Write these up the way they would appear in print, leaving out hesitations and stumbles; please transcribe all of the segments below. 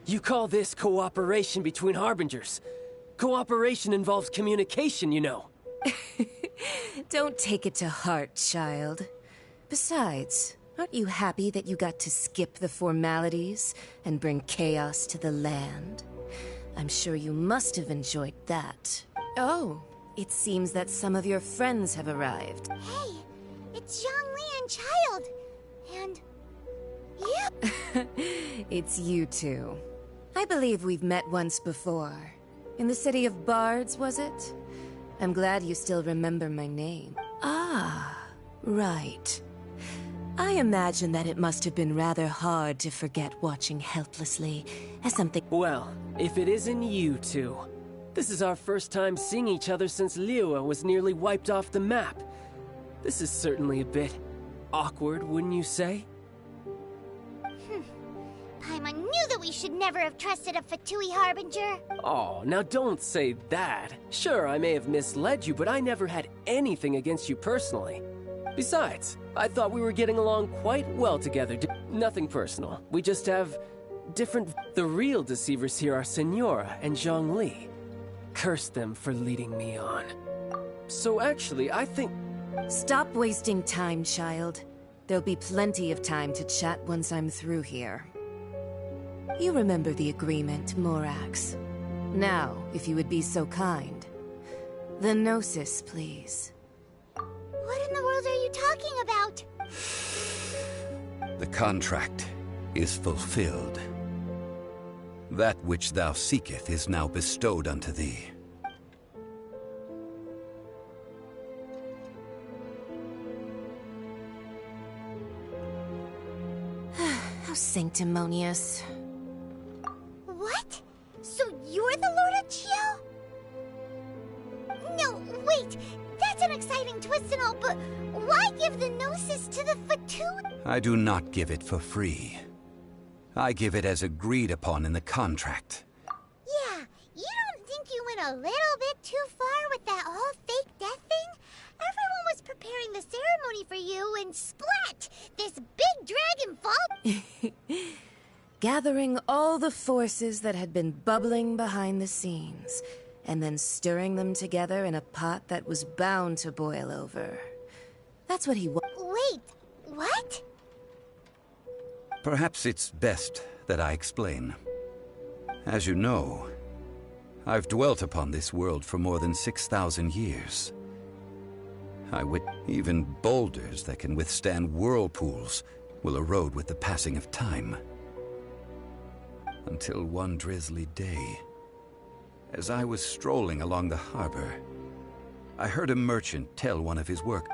You call this cooperation between Harbingers. Cooperation involves communication, you know. Don't take it to heart, child. Besides, aren't you happy that you got to skip the formalities and bring chaos to the land? I'm sure you must have enjoyed that. Oh, it seems that some of your friends have arrived. Hey, it's Zhongli and Child. And you. It's you two. I believe we've met once before. In the city of Bards, was it? I'm glad you still remember my name. Ah, right. I imagine that it must have been rather hard to forget watching helplessly as something— Well, if it isn't you two. This is our first time seeing each other since Liyue was nearly wiped off the map. This is certainly a bit awkward, wouldn't you say? Paimon knew that we should never have trusted a Fatui Harbinger. Oh, now don't say that. Sure, I may have misled you, but I never had anything against you personally. Besides, I thought we were getting along quite well together. Nothing personal. We just have different— The real deceivers here are Senora and Zhongli. Curse them for leading me on. So actually, I think— Stop wasting time, child. There'll be plenty of time to chat once I'm through here. You remember the agreement, Morax. Now, if you would be so kind. The Gnosis, please. What in the world are you talking about? The contract is fulfilled. That which thou seeketh is now bestowed unto thee. How sanctimonious. What? So you're the Lord of Chio? No, wait! That's an exciting twist and all, but why give the Gnosis to the Fatui? I do not give it for free. I give it as agreed upon in the contract. Yeah, you don't think you went a little bit too far with that whole fake death thing? Everyone was preparing the ceremony for you, and splat! This big dragon fall— Gathering all the forces that had been bubbling behind the scenes, and then stirring them together in a pot that was bound to boil over. That's what he wa— Wait, what? Perhaps it's best that I explain. As you know, I've dwelt upon this world for more than 6,000 years. Even boulders that can withstand whirlpools will erode with the passing of time. Until one drizzly day, as I was strolling along the harbor, I heard a merchant tell one of his work.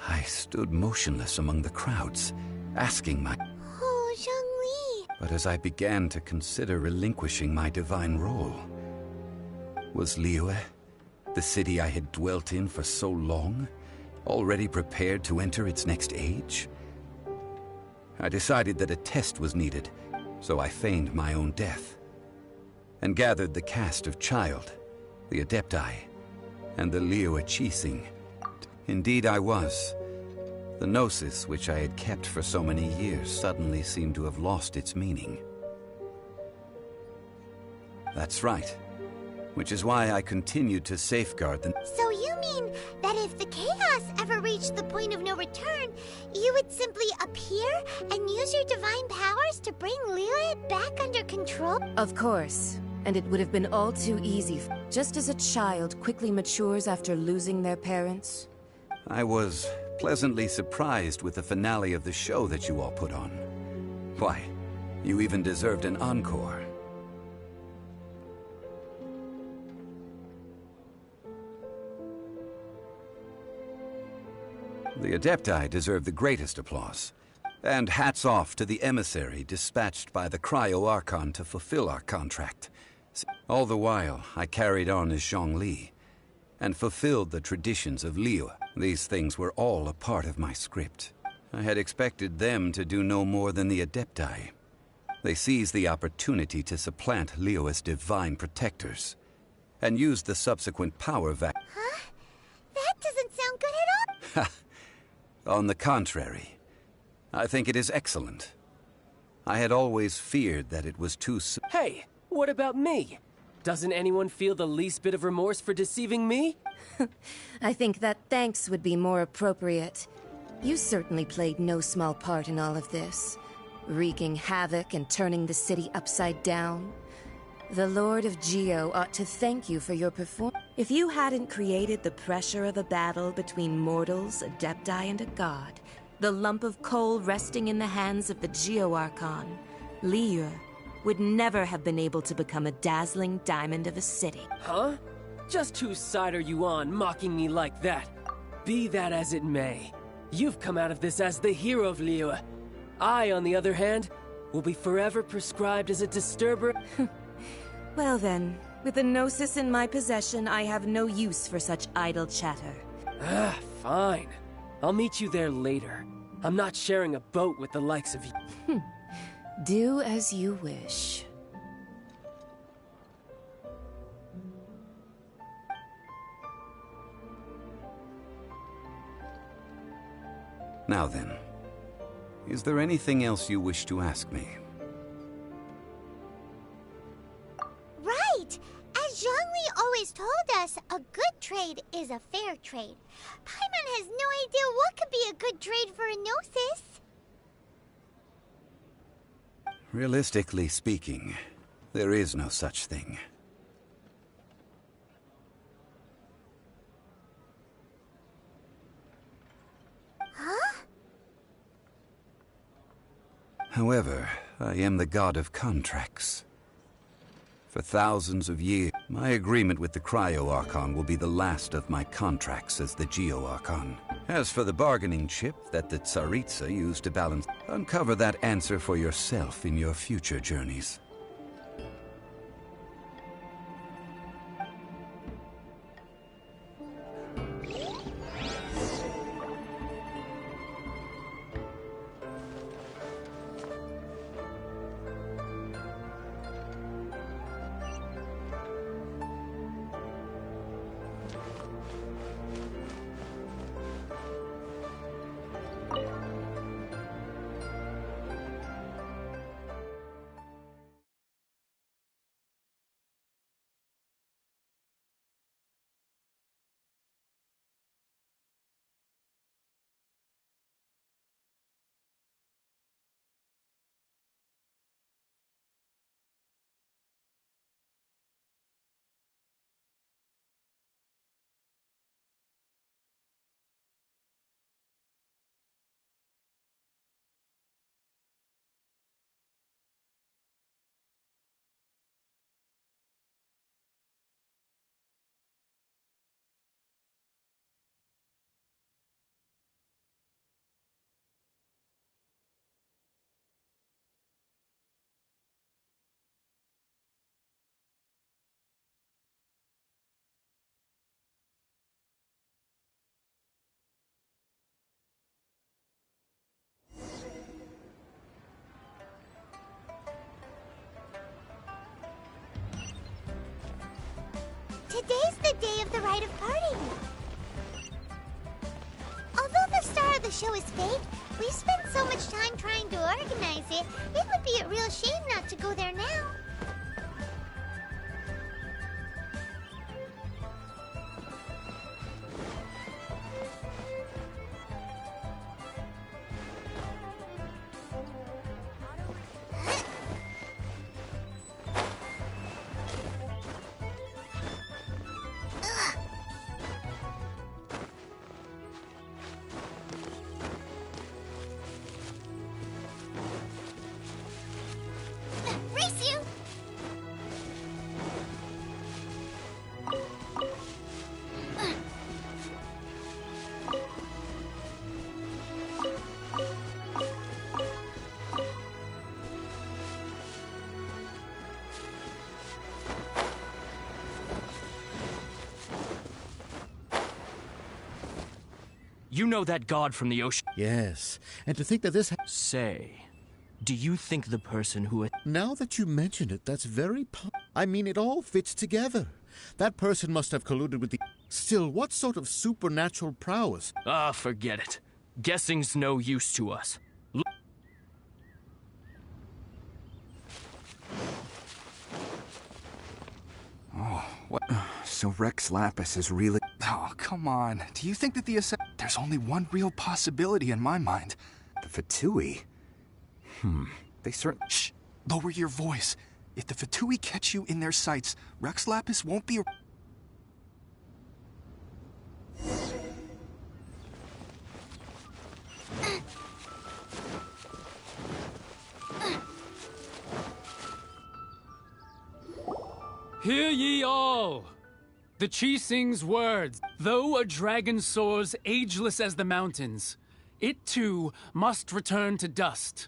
I stood motionless among the crowds, asking my— Oh, Zhongli. But as I began to consider relinquishing my divine role, was Liyue, the city I had dwelt in for so long, already prepared to enter its next age? I decided that a test was needed, so I feigned my own death, and gathered the cast of Child, the Adepti, and the Liyue Chising. Indeed I was. The Gnosis, which I had kept for so many years, suddenly seemed to have lost its meaning. That's right. Which is why I continued to safeguard the— So you mean that if the chaos ever reached the point of no return, you would simply appear and use your divine powers to bring Liyue back under control? Of course. And it would have been all too easy. Just as a child quickly matures after losing their parents. I was pleasantly surprised with the finale of the show that you all put on. Why, you even deserved an encore. The Adepti deserve the greatest applause. And hats off to the emissary dispatched by the Cryo-Archon to fulfill our contract. All the while, I carried on as Zhongli, and fulfilled the traditions of Liyue. These things were all a part of my script. I had expected them to do no more than the Adepti. They seized the opportunity to supplant Liyue as divine protectors, and used the subsequent power Huh? That doesn't sound good at all. On the contrary, I think it is excellent. I had always feared that it was too Hey, what about me? Doesn't anyone feel the least bit of remorse for deceiving me? I think that thanks would be more appropriate. You certainly played no small part in all of this, wreaking havoc and turning the city upside down. The Lord of Geo ought to thank you for your performance. If you hadn't created the pressure of a battle between mortals, adepti, and a god, the lump of coal resting in the hands of the Geo Archon, Liyue, would never have been able to become a dazzling diamond of a city. Huh? Just whose side are you on, mocking me like that? Be that as it may, you've come out of this as the hero of Liyue. I, on the other hand, will be forever prescribed as a disturber. Well then, with the Gnosis in my possession, I have no use for such idle chatter. Ah, fine. I'll meet you there later. I'm not sharing a boat with the likes of you. Do as you wish. Now then, is there anything else you wish to ask me? Right! As Zhongli always told us, a good trade is a fair trade. Paimon has no idea what could be a good trade for a Gnosis. Realistically speaking, there is no such thing. Huh? However, I am the god of contracts. For thousands of years, my agreement with the Cryo Archon will be the last of my contracts as the Geo Archon. As for the bargaining chip that the Tsaritsa used to balance, uncover that answer for yourself in your future journeys. Today's the day of the rite of parting. Although the star of the show is fake, we spent so much time trying to organize it, it would be a real shame not to go there now. Race you! You know that god from the ocean. Yes, and to think that this... Say, do you think the person who... Now that you mention it, that's very... I mean, it all fits together. That person must have colluded with the... Still, what sort of supernatural prowess? Ah, forget it. Guessing's no use to us. So Rex Lapis is really... Oh, come on. Do you think that There's only one real possibility in my mind. The Fatui? They certainly... Shh! Lower your voice. If the Fatui catch you in their sights, Rex Lapis won't be... Hear ye all! The Chi sings words. Though a dragon soars ageless as the mountains, it too must return to dust.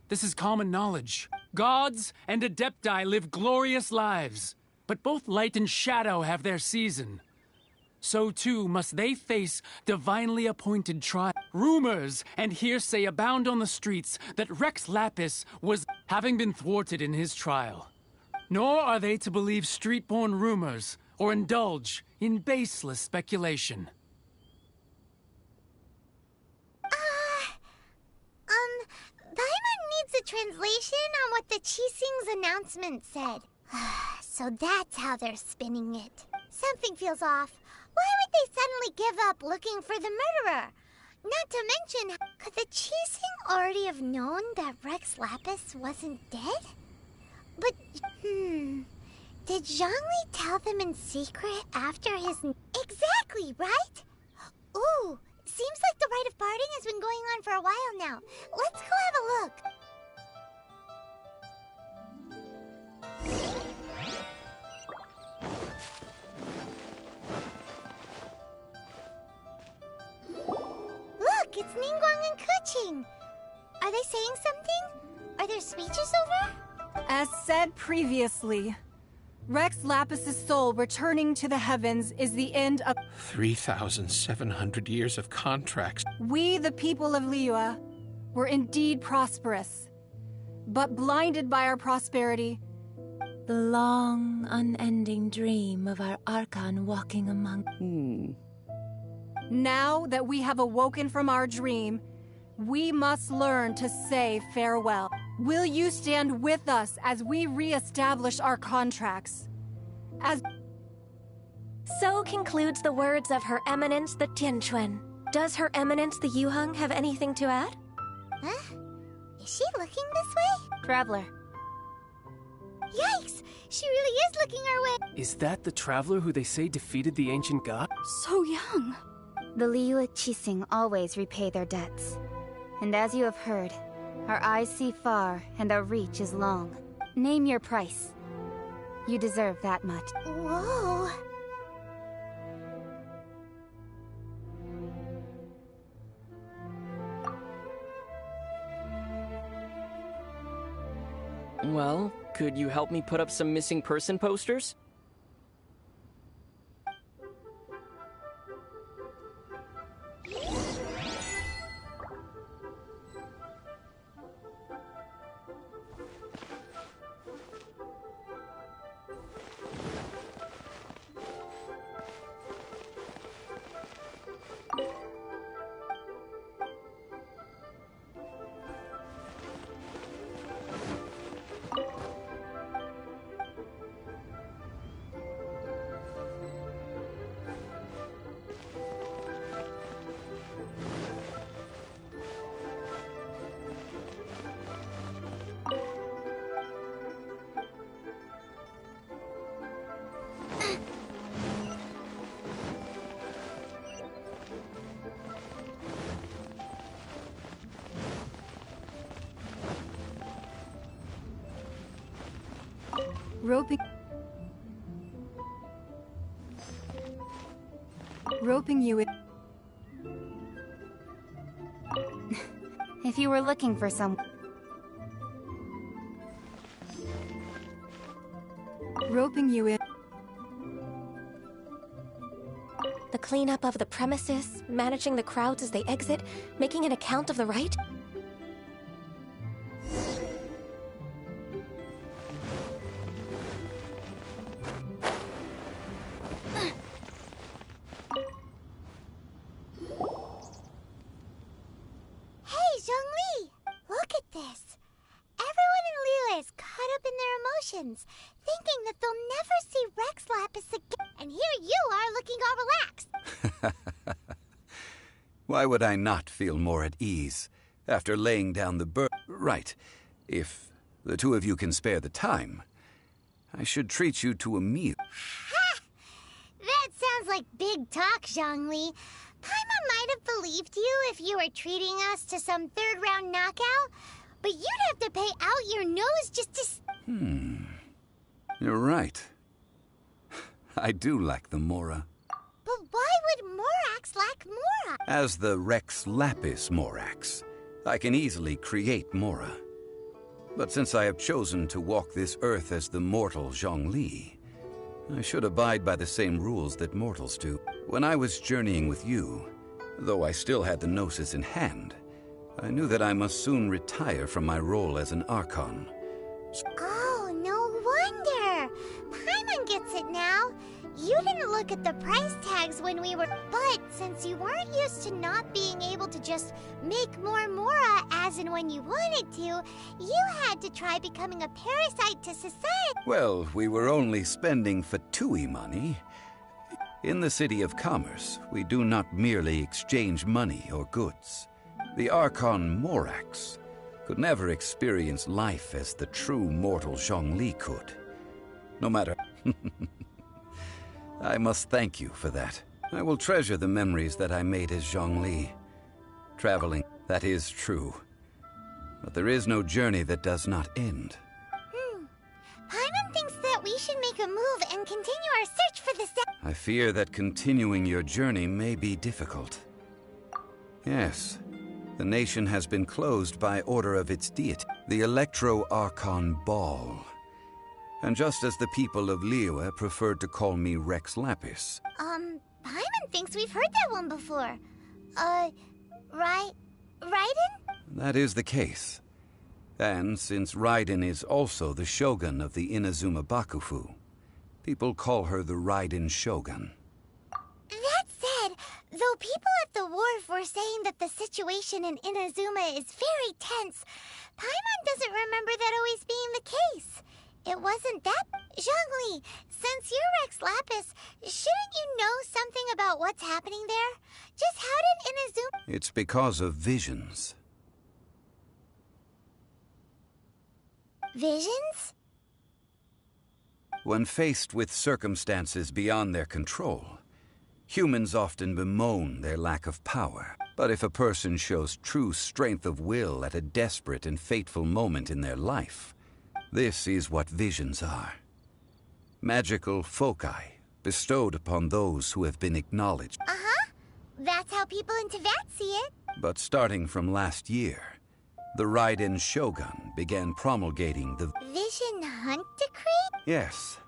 This is common knowledge. Gods and Adepti live glorious lives, but both light and shadow have their season. So too must they face divinely appointed trial. Rumors and hearsay abound on the streets that Rex Lapis was having been thwarted in his trial. Nor are they to believe street-born rumors or indulge in baseless speculation. Paimon needs a translation on what the Chising's announcement said. So that's how they're spinning it. Something feels off. Why would they suddenly give up looking for the murderer? Not to mention, could the Chising already have known that Rex Lapis wasn't dead? But, did Zhongli tell them in secret after his... Exactly, right? Ooh, seems like the rite of parting has been going on for a while now. Let's go have a look. Look, it's Ningguang and Keqing. Are they saying something? Are there speeches over? As said previously, Rex Lapis's soul returning to the heavens is the end of 3,700 years of contracts. We, the people of Liyue, were indeed prosperous, but blinded by our prosperity. The long, unending dream of our Archon walking among... Now that we have awoken from our dream, we must learn to say farewell. Will you stand with us as we re-establish our contracts? So concludes the words of Her Eminence the Tianquan. Does Her Eminence the Yuheng have anything to add? Huh? Is she looking this way? Traveler. Yikes! She really is looking our way! Is that the traveler who they say defeated the ancient god? So young. The Liyue Qixing always repay their debts. And as you have heard, our eyes see far and our reach is long. Name your price. You deserve that much. Whoa! Well, could you help me put up some missing person posters? Roping you in. If you were looking for some... Roping you in. The cleanup of the premises, managing the crowds as they exit, making an account of the rite? Thinking that they'll never see Rex Lapis again. and here you are looking all relaxed. Why would I not feel more at ease after laying down the Right. If the two of you can spare the time, I should treat you to a meal. Ha! That sounds like big talk, Zhongli. Paimon might have believed you if you were treating us to some third-round knockout, but you'd have to pay out your nose just to... You're right. I do lack the Mora. But why would Morax lack Mora? As the Rex Lapis Morax, I can easily create Mora. But since I have chosen to walk this earth as the mortal Zhongli, I should abide by the same rules that mortals do. When I was journeying with you, though I still had the Gnosis in hand, I knew that I must soon retire from my role as an Archon. Oh, no wonder! Paimon gets it now. You didn't look at the price tags when we were... But since you weren't used to not being able to just make more Mora as and when you wanted to, you had to try becoming a parasite to society. Well, we were only spending Fatui money. In the City of Commerce, we do not merely exchange money or goods. The Archon Morax could never experience life as the true mortal Zhongli could. No matter... I must thank you for that. I will treasure the memories that I made as Zhongli. Traveling, that is true. But there is no journey that does not end. Paimon thinks that we should make a move and continue our search for the I fear that continuing your journey may be difficult. Yes, the nation has been closed by order of its deity, the Electro-Archon Ball. And just as the people of Liyue preferred to call me Rex Lapis. Paimon thinks we've heard that one before. Raiden? That is the case. And since Raiden is also the Shogun of the Inazuma Bakufu, people call her the Raiden Shogun. That said, though people at the wharf were saying that the situation in Inazuma is very tense, Paimon doesn't remember that always being the case. It wasn't that... Zhongli, since you're Rex Lapis, shouldn't you know something about what's happening there? Just how did Inazuma... It's because of visions. Visions? When faced with circumstances beyond their control, humans often bemoan their lack of power. But if a person shows true strength of will at a desperate and fateful moment in their life, this is what visions are. Magical foci bestowed upon those who have been acknowledged. That's how people in Teyvat see it. But starting from last year, the Raiden Shogun began promulgating the Vision Hunt Decree? Yes.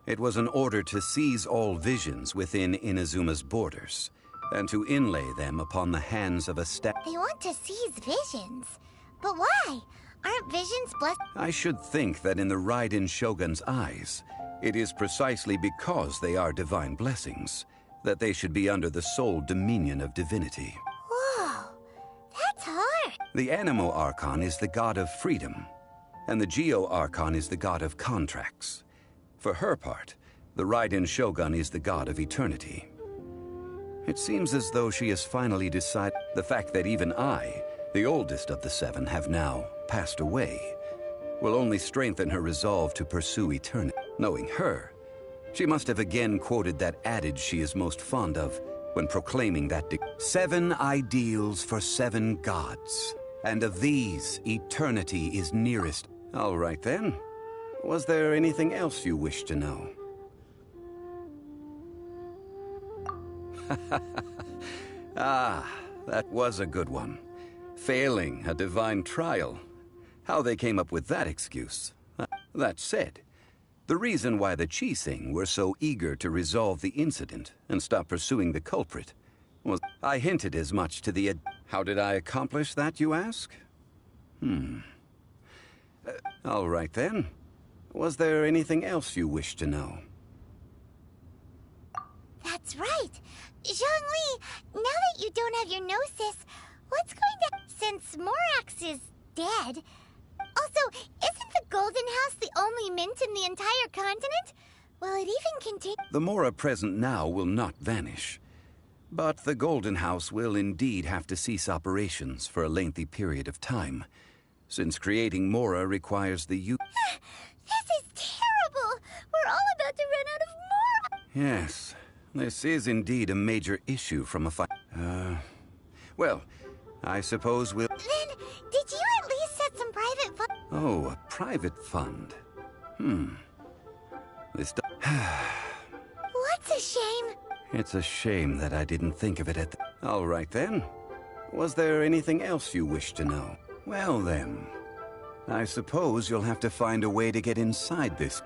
It was an order to seize all visions within Inazuma's borders, and to inlay them upon the hands of a They want to seize visions. But why? Aren't visions blessed? I should think that in the Raiden Shogun's eyes, it is precisely because they are divine blessings that they should be under the sole dominion of divinity. Whoa, that's hard. The Animo Archon is the god of freedom, and the Geo Archon is the god of contracts. For her part, the Raiden Shogun is the god of eternity. It seems as though she has finally decided. The fact that even I, the oldest of the seven, have now passed away, will only strengthen her resolve to pursue eternity. Knowing her, she must have again quoted that adage she is most fond of when proclaiming that 7 ideals for 7 gods, and of these, eternity is nearest. All right then. Was there anything else you wish to know? That was a good one. Failing a divine trial. How they came up with that excuse. That said, the reason why the Qixing were so eager to resolve the incident and stop pursuing the culprit was... I hinted as much to the... How did I accomplish that, you ask? All right then. Was there anything else you wish to know? That's right. Zhongli, now that you don't have your Gnosis, what's going to... Since Morax is dead... Also, isn't the Golden House the only mint in the entire continent? Will it even continue? The Mora present now will not vanish. But the Golden House will indeed have to cease operations for a lengthy period of time, since creating Mora requires the use... This is terrible! We're all about to run out of Mora! Yes, this is indeed a major issue from a well, I suppose we'll... Then, did you at least set some private fund? Oh, a private fund. This... What's a shame? It's a shame that I didn't think of it at the... All right, then. Was there anything else you wish to know? Well, then. I suppose you'll have to find a way to get inside this...